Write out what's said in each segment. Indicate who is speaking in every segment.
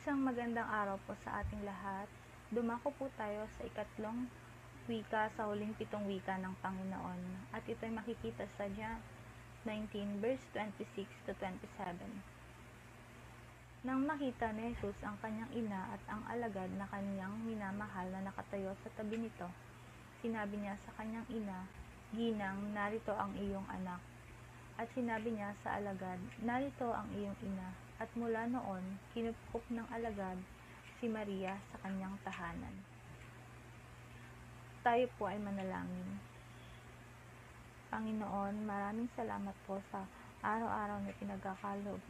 Speaker 1: Isang magandang araw po sa ating lahat. Dumako po tayo sa ikatlong wika sa huling 7 wika ng Panginoon at ito'y makikita sa John 19 verse 26 to 27. Nang makita ni Jesus ang kanyang ina at ang alagad na kanyang minamahal na nakatayo sa tabi nito, sinabi niya sa kanyang ina, "Ginang, narito ang iyong anak." At sinabi niya sa alagad, "Narito ang iyong ina." At mula noon, kinupkup ng alagad si Maria sa kanyang tahanan. Tayo po ay manalangin. Panginoon, maraming salamat po sa araw-araw na pinagkakaloob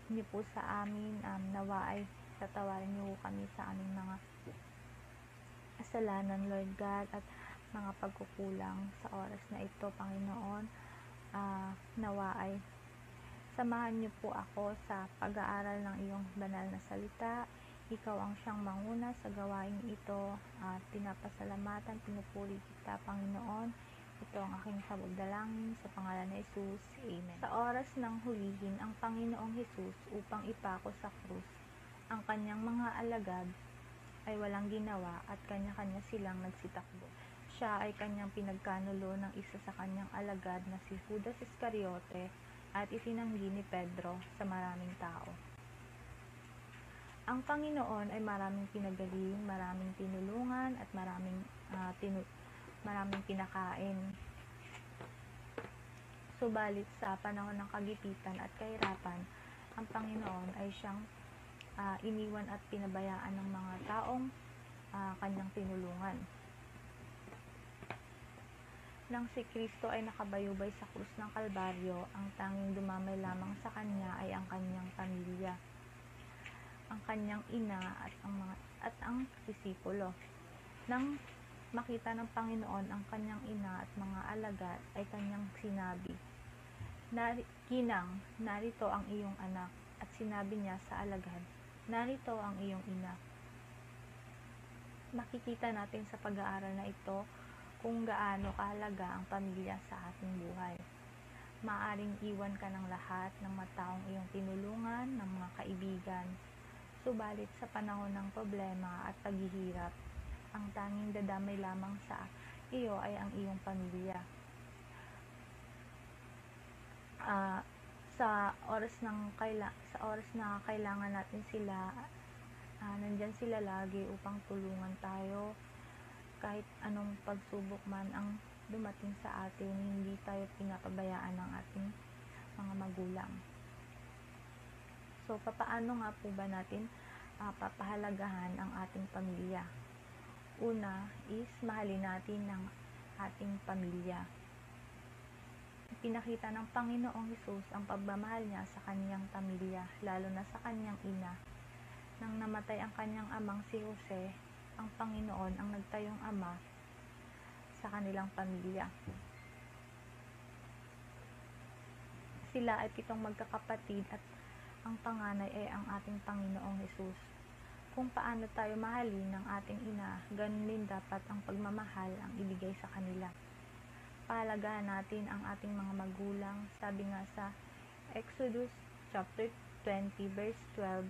Speaker 1: niyo po sa amin. Nawa ay tatawarin niyo kami sa aming mga kasalanan, Lord God, at mga pagkukulang sa oras na ito, Panginoon. Nawa ay samahan niyo po ako sa pag-aaral ng iyong banal na salita. Ikaw ang siyang manguna sa gawain ito. Pinapasalamatan, pinupuri kita, Panginoon. Ito ang aking sabog-dalangin sa pangalan ni Jesus. Amen. Sa oras ng hulihin ang Panginoong Jesus upang ipako sa krus, ang kanyang mga alagad ay walang ginawa at kanya-kanya silang nagsitakbo. Siya ay kanyang pinagkanulo ng isa sa kanyang alagad na si Judas Iscariote at itinanggi ni Pedro sa maraming tao. Ang Panginoon ay maraming pinagaling, maraming tinulungan at maraming pinakain. Subalit sa panahon ng kagipitan at kahirapan, ang Panginoon ay siyang iniwan at pinabayaan ng mga taong kanyang tinulungan. Nang si Kristo ay nakabayubay sa krus ng Kalbaryo, ang tanging dumamay lamang sa kanya ay ang kanyang pamilya, ang kanyang ina at ang disipulo. Nang makita ng Panginoon ang kanyang ina at mga alagad, ay kanyang sinabi, "Ginang, narito ang iyong anak." At sinabi niya sa alagad, "Narito ang iyong ina." Makikita natin sa pag-aaral na ito kung gaano kahalaga ang pamilya sa ating buhay. Maaring iwan ka ng lahat ng mga taong iyong tinulungan, ng mga kaibigan. Subalit sa panahon ng problema at paghihirap, ang tanging dadamay lamang sa iyo ay ang iyong pamilya. Sa oras na kailangan natin sila, nandyan sila lagi upang tulungan tayo. Kahit anong pagsubok man ang dumating sa atin, hindi tayo pinapabayaan ng ating mga magulang. So, papaano nga po ba natin papahalagahan ang ating pamilya? Una is mahalin natin ang ating pamilya. Pinakita ng Panginoong Hesus ang pagmamahal niya sa kanyang pamilya, lalo na sa kanyang ina. Nang namatay ang kanyang amang si Jose, ang Panginoon ang nagtayong ama sa kanilang pamilya. Sila ay 7 magkakapatid at ang panganay ay ang ating Panginoong Hesus. Kung paano tayo mahalin ng ating ina, ganun din dapat ang pagmamahal ang ibigay sa kanila. Pahalagahan natin ang ating mga magulang. Sabi nga sa Exodus chapter 20 verse 12,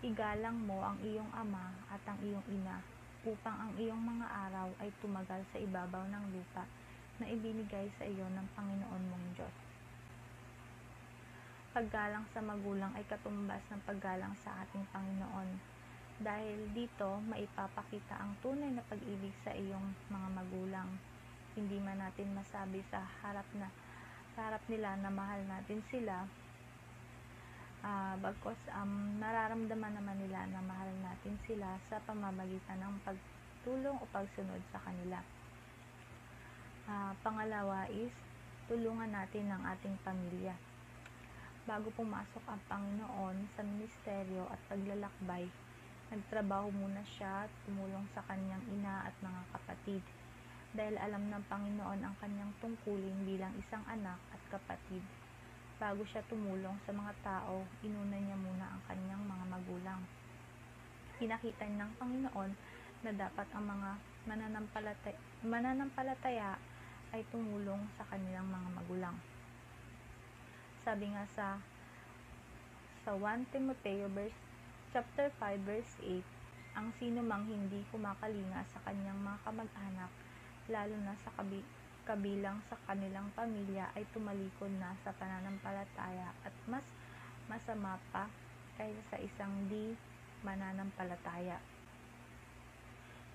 Speaker 1: "Igalang mo ang iyong ama at ang iyong ina, upang ang iyong mga araw ay tumagal sa ibabaw ng lupa na ibinigay sa iyo ng Panginoon mong Diyos." Paggalang sa magulang ay katumbas ng paggalang sa ating Panginoon. Dahil dito, maipapakita ang tunay na pag-ibig sa iyong mga magulang. Hindi man natin masabi sa harap nila na mahal natin sila, bagkus nararamdaman naman nila na mahal natin sila sa pamamagitan ng pagtulong o pagsunod sa kanila. Pangalawa is, tulungan natin ang ating pamilya. Bago pumasok ang Panginoon sa ministeryo at paglalakbay, nagtrabaho muna siya at tumulong sa kanyang ina at mga kapatid. Dahil alam ng Panginoon ang kanyang tungkulin bilang isang anak at kapatid. Bago siya tumulong sa mga tao, inuna niya muna ang kanyang mga magulang. Pinakita ng Panginoon na dapat ang mga mananampalataya ay tumulong sa kanilang mga magulang. Sabi nga sa 1 Timoteo chapter 5 verse 8, ang sino mang hindi kumakalinga sa kanyang mga kamag-anak, lalo na sa kabilang sa kanilang pamilya, ay tumalikod na sa pananampalataya at mas masama pa kaysa sa isang di mananampalataya.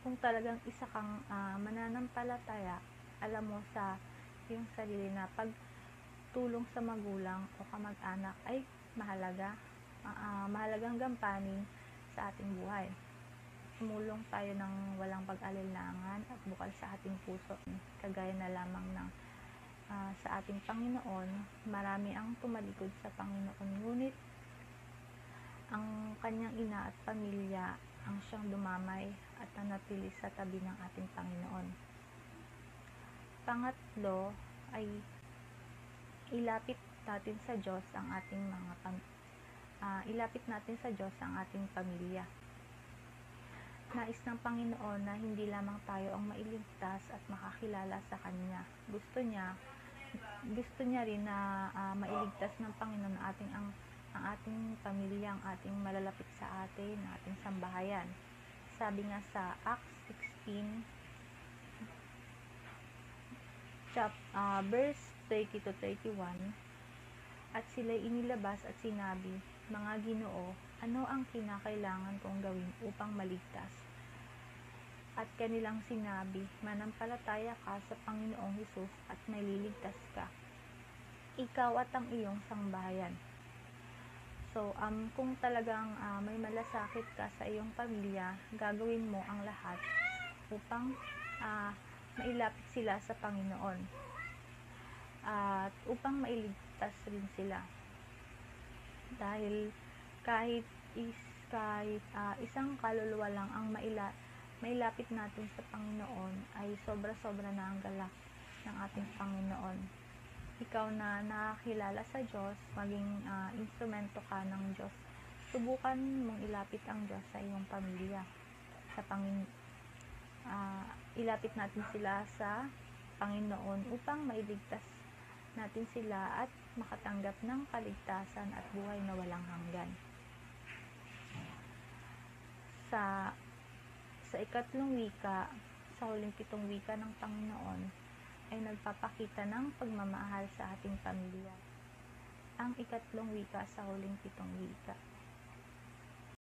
Speaker 1: Kung talagang isa kang mananampalataya, alam mo sa iyong sarili na pagtulong sa magulang o kamag-anak ay mahalagang gampanin sa ating buhay. Tumulong tayo ng walang pag-alinlangan at bukal sa ating puso, kagaya na lamang ng sa ating Panginoon. Marami ang tumalikod sa Panginoon, ngunit ang kanyang ina at pamilya ang siyang dumamay at nanatili sa tabi ng ating Panginoon. Pangatlo ay ilapit natin sa Diyos ang ating pamilya. Nais ng Panginoon na hindi lamang tayo ang mailigtas at makakilala sa Kanya. Gusto niya rin na mailigtas ng Panginoon ang ating pamilya, ang ating malalapit sa atin, ang ating sambahayan. Sabi nga sa Acts 16 verse 30 to 31, at sila'y inilabas at sinabi, "Mga Ginoo, ano ang kinakailangan kong gawin upang maligtas?" At kanilang sinabi, "Manampalataya ka sa Panginoong Hesus at maliligtas ka, ikaw at ang iyong sangbahayan." So, kung talagang may malasakit ka sa iyong pamilya, gagawin mo ang lahat upang mailapit sila sa Panginoon at upang mailigtas rin sila. Dahil kahit isang kaluluwa lang ang mailapit natin sa Panginoon, ay sobra-sobra na ang galak ng ating Panginoon. Ikaw na nakakilala sa Diyos, maging instrumento ka ng Diyos. Subukan mong ilapit ang Diyos sa iyong pamilya, sa ilapit natin sila sa Panginoon upang mailigtas natin sila at makatanggap ng kaligtasan at buhay na walang hanggan. Sa ikatlong wika, sa huling 7 wika ng Panginoon, ay nagpapakita ng pagmamahal sa ating pamilya. Ang ikatlong wika sa huling 7 wika.